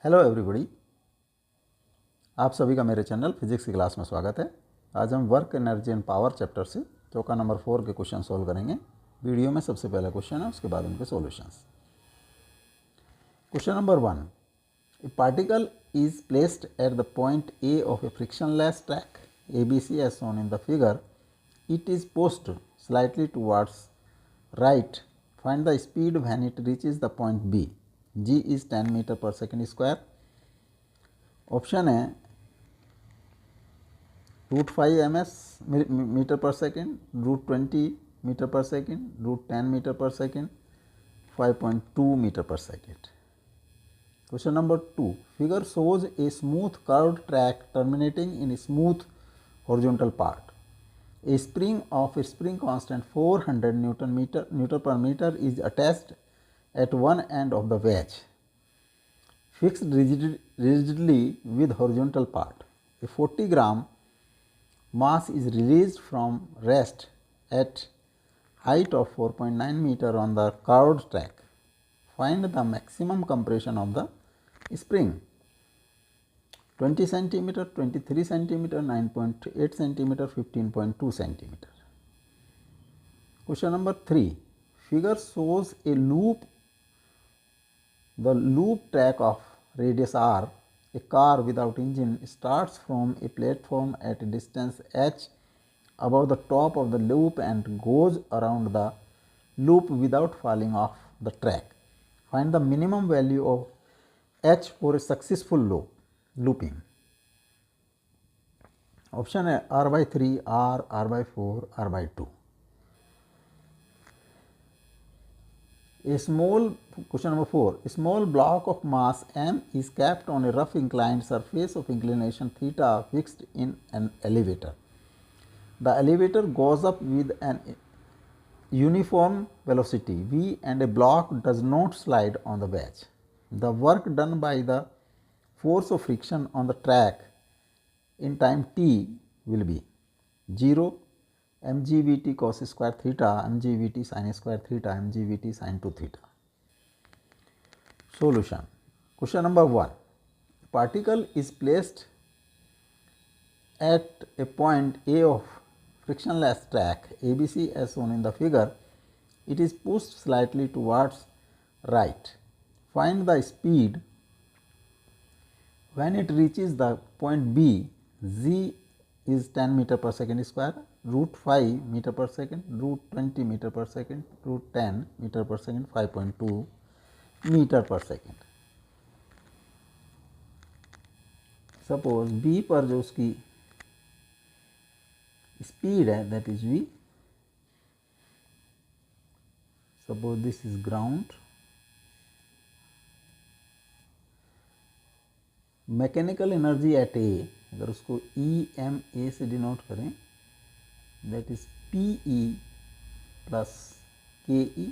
Hello everybody, आप सभी का मेरे चैनल फिजिक्स की क्लास में स्वागत है। आज हम work energy and power chapter से चौका नंबर 4 के क्वेश्चन सोल्व करेंगे। वीडियो में सबसे पहला क्वेश्चन है, उसके बाद उनके solutions. Question number 1, A particle is placed at the point A of A frictionless track ABC as shown in the figure. It is pushed slightly towards right. Find the speed when it reaches the point B. G is 10 meter per second square. Option है √5 metre per second, √20 metre per second, √10 metre per second, 5.2 metre per second. Question number 2, figure shows a smooth curved track terminating in a smooth horizontal part. A spring of a spring constant 400 Newton per meter is attached at one end of the wedge, fixed rigidly with horizontal part. A 40 gram mass is released from rest at height of 4.9 meter on the curved track. Find the maximum compression of the spring. 20 centimeter, 23 centimeter, 9.8 centimeter, 15.2 centimeter. Question number 3, figure shows a loop, the loop track of radius r. A car without engine starts from a platform at a distance h above the top of the loop and goes around the loop without falling off the track. Find the minimum value of h for a successful looping. Option है r/3, r/4, r/2. Question number 4, a small block of mass m is kept on a rough inclined surface of inclination theta fixed in an elevator. The elevator goes up with an uniform velocity v and a block does not slide on the wedge. The work done by the force of friction on the track in time t will be 0 mgvt cos square theta, mgvt sin square theta, mgvt sin 2 theta. Solution. Question number 1, particle is placed at a point A of frictionless track ABC as shown in the figure. It is pushed slightly towards right. Find the speed when it reaches the point B. Z is 10 meter per second square, √5 meter per second, √20 meter per second, √10 meter per second, 5.2 metre per second. Suppose B पर जो उसकी speed है that is v. Suppose this is ground. Mechanical energy at A, अगर उसको EMA से denote करें that is PE plus KE.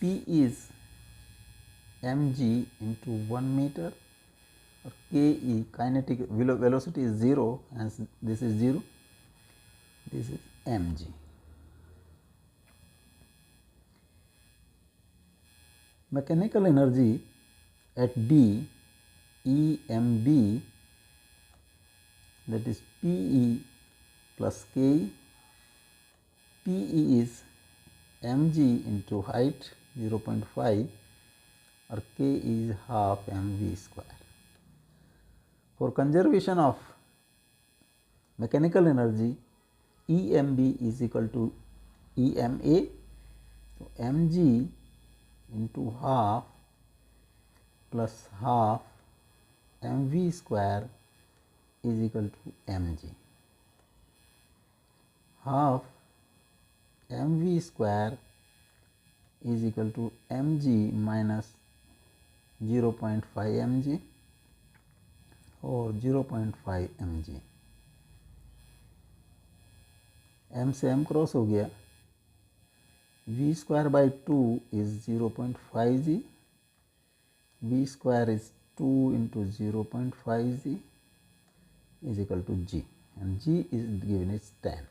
P is mg into 1 meter और KE kinetic velocity is 0 and this is 0, this is mg. Mechanical energy at B, EMB, that is PE plus KE. PE is mg into height 0.5 और K is half mv square. For conservation of mechanical energy, EMB is equal to EMA. So mg into half plus half mv square is equal to mg. Half mv square is equal to mg minus 0.5 mg और 0.5 mg. m से m cross हो गया. v square by 2 is 0.5 g. v square is 2 into 0.5 g is equal to g and g is given as 10.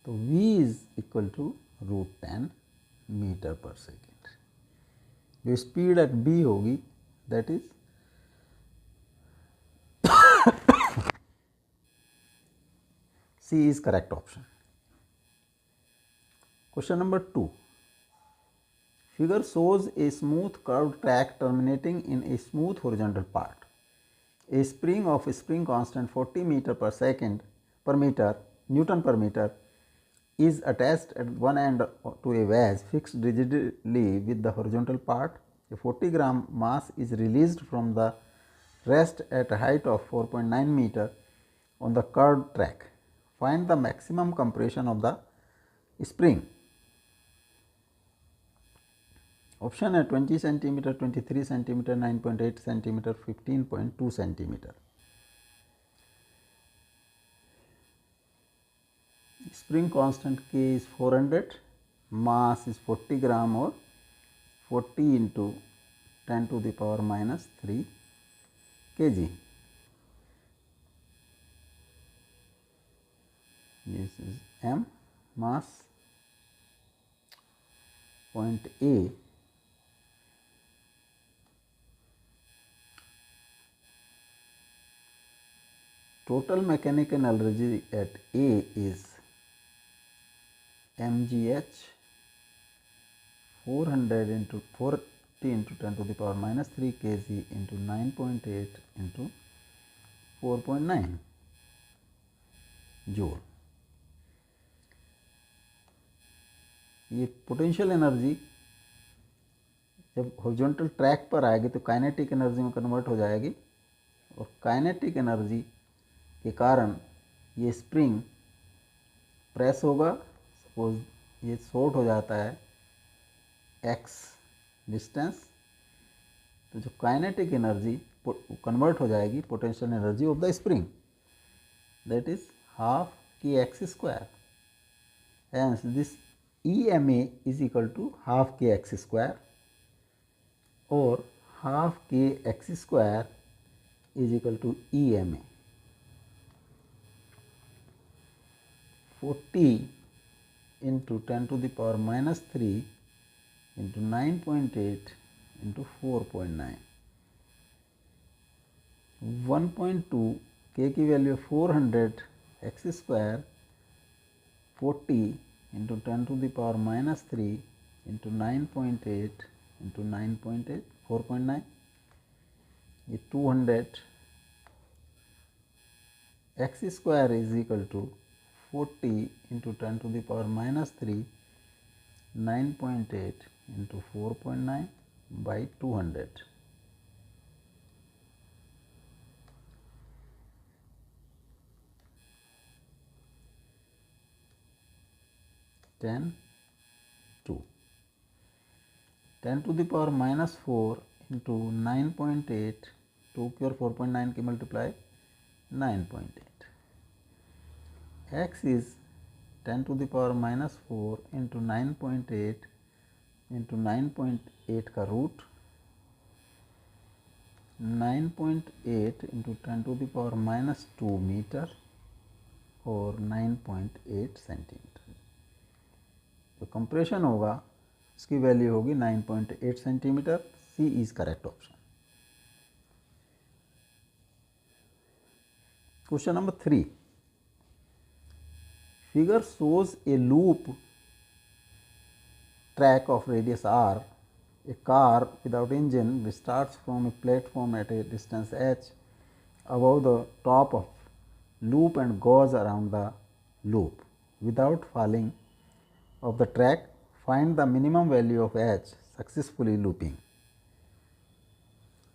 तो v is equal to √10 metre per second. जो speed at B होगी that is C is correct option. Question number 2. Figure shows a smooth curved track terminating in a smooth horizontal part. A spring of a spring constant 40 meter per second per meter Newton per meter is attached at one end to a wedge fixed rigidly with the horizontal part. A 40-gram mass is released from the rest at a height of 4.9 meter on the curved track. Find the maximum compression of the spring. Option है 20 centimeter, 23 centimeter, 9.8 centimeter, 15.2 centimeter. Spring constant K is 400, mass is 40 gram or 40 into 10 to the power minus 3 kg. This is M, mass, point A, total mechanical energy at A is mgh 400 into 40 into 10 to the power minus 3 kg into 9.8 into 4.9 joule. ये potential energy जब horizontal track पर आएगी तो kinetic energy में convert हो जाएगी और kinetic energy के कारण ये स्प्रिंग प्रेस होगा. सपोज ये शॉर्ट हो जाता है x डिस्टेंस, तो जो काइनेटिक एनर्जी कन्वर्ट हो जाएगी potential energy of the spring, that is half kx square. Hence this EMA is equal to half kx square or half kx square is equal to EMA. 40 into 10 to the power minus 3 into 9.8 into 4.9. 1.2 k की value 400 x square 40 into 10 to the power minus 3 into 9.8 into 9.8 4.9. ये 200 x square is equal to 40 into 10 to the power minus 3 9.8 into 4.9 by 200. Ten 2 10 to the power minus 4 into 9.8 2 की और 4.9 की multiply 9.8. x is 10 to the power minus 4 into 9.8 into 9.8 का root 9.8 into 10 to the power minus 2 metre और 9.8 centimetre. जो compression होगा उसकी value होगी 9.8 centimetre. C is correct option. Question number 3. Figure shows a loop track of radius r. A car without engine starts from a platform at a distance h above the top of loop and goes around the loop without falling of the track. Find the minimum value of h successfully looping.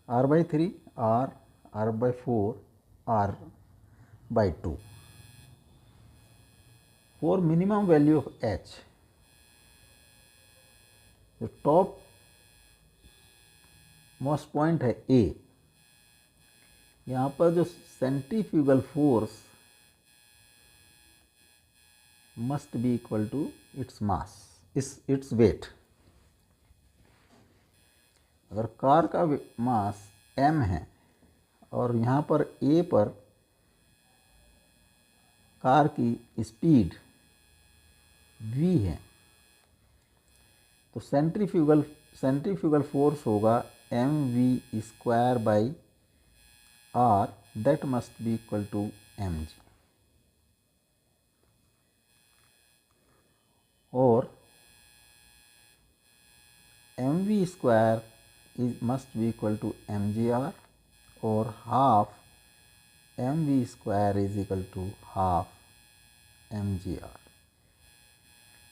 r by 3, r by 4, r by 2. For minimum value of h, the top most point है A. यहाँ पर जो centrifugal force must be equal to its mass, its weight. अगर car का mass m है और यहाँ पर A पर कार की स्पीड v है, तो सेंट्रीफ्यूगल फोर्स होगा mv square by r, that must be equal to mg, or mv square must be equal to mgr, or half mv square is equal to half mgr.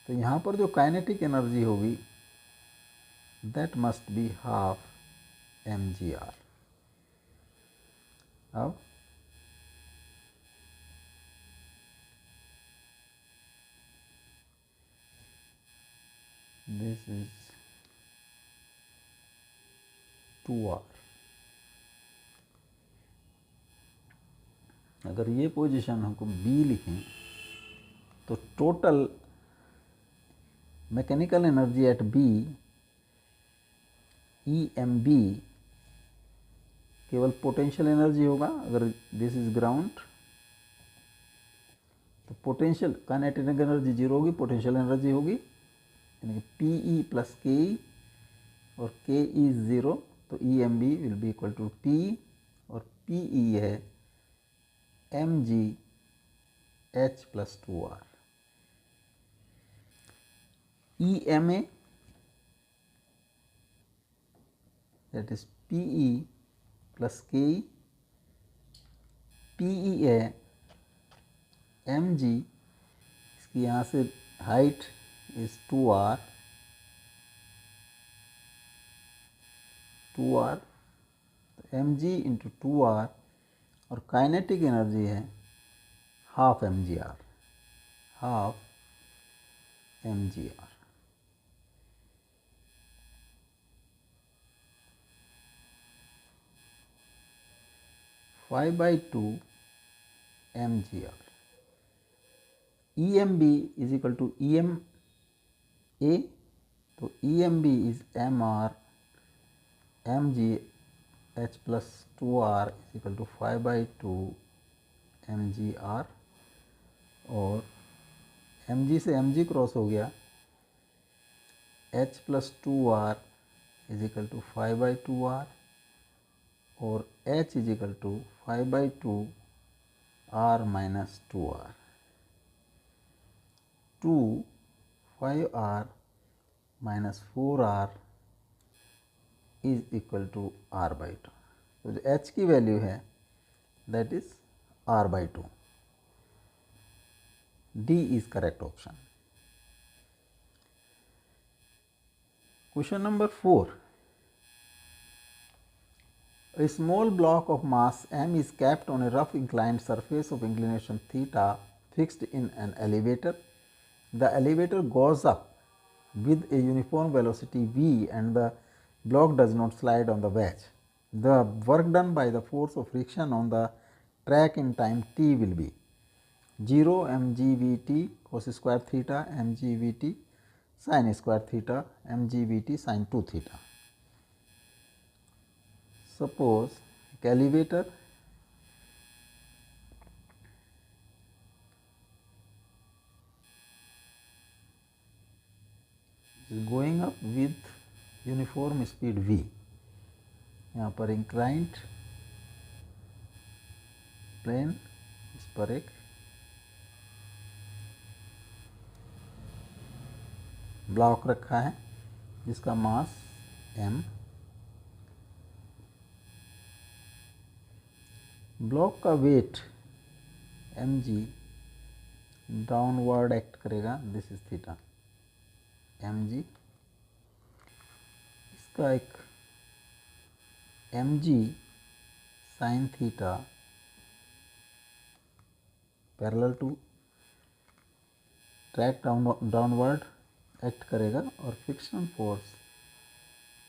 तो यहाँ पर जो kinetic energy होगी that must be half mgr. अब this is 2r. अगर ये position हमको B लिखें तो total mechanical energy at B EMB केवल पोटेंशियल एनर्जी होगा. अगर दिस इज ग्राउंड तो पोटेंशियल काइनेटिक एनर्जी जीरो होगी, पोटेंशियल एनर्जी होगी यानी कि PE प्लस KE, और KE इज ज़ीरो तो EMB will be equal to P, और PE है mg h plus 2r. EMA that is PE plus KE, PE है mg, इसकी यहाँ से हाइट इज 2r, तो mg इंटू 2r, और काइनेटिक एनर्जी है half mgr, half mgr. Five by two mgr. EMB is equal to EMA, तो EMB is mr mg h plus 2r is equal to 5/2 mgr, और mg से mg cross हो गया, h plus 2r is equal to 5/2r, और h is equal to 5/2 r minus 2r. 2 5r minus 4r is equal to r/2. तो जो h की value है that is r/2. D is correct option. Question number 4. A small block of mass m is kept on a rough inclined surface of inclination theta fixed in an elevator. The elevator goes up with a uniform velocity v and the block does not slide on the wedge. The work done by the force of friction on the track in time t will be 0 mgvt cos square theta mgvt sin square theta mgvt sin 2 theta. Suppose elevator is going up with uniform speed v. यहाँ पर inclined plane, इस पर एक block रखा है जिसका mass m. Block का weight mg downward act करेगा, दिस इज थीटा mg. इसका एक mg sine theta parallel to track downward act करेगा, और friction force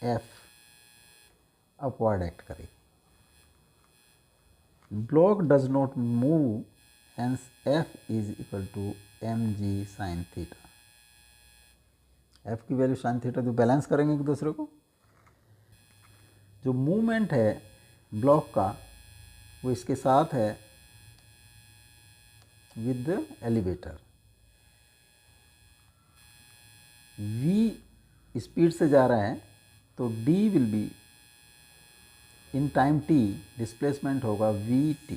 F upward act करेगी. Block does not move, hence F is equal to mg sine theta. F की value sine theta जो balance करेंगे एक दूसरे को. जो मूवमेंट है ब्लॉक का वो इसके साथ है with the elevator. v speed से जा रहा है तो d will be in time t displacement होगा vt,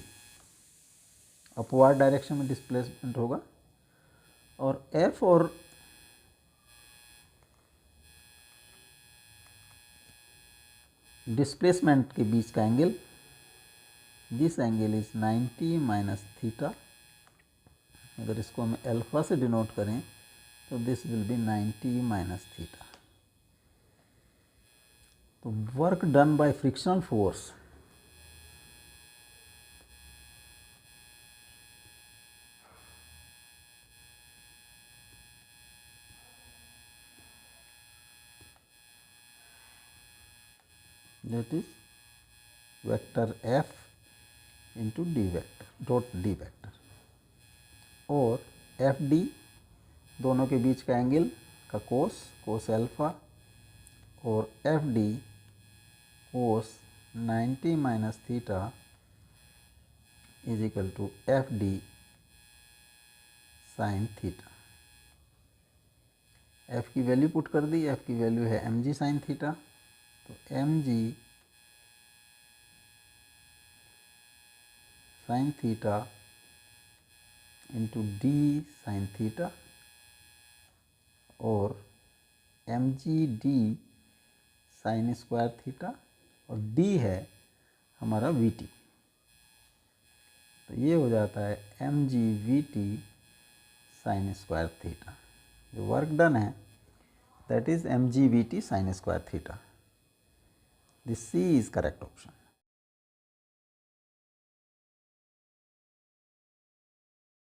अपवर्ड डायरेक्शन में डिस्प्लेसमेंट होगा, और f और डिस्प्लेसमेंट के बीच का angle, this angle is 90 minus theta. अगर इसको हम अल्फा से डिनोट करें तो this will be 90 minus theta. तो work done by frictional force that is vector f into D vector dot D vector, और एफ डी दोनों के बीच का एंगल का कोस एल्फा, और F D cos 90 minus theta is equal to F D sine theta. F की value put कर दी, एफ की वैल्यू है एम जी साइन थीटा, तो M G sine theta into D sine theta, और M G D sine square theta, और D है हमारा वी टी। तो ये हो जाता है M G V T sine square theta. जो वर्क डन है that is M G V T sine square theta. This C is correct option.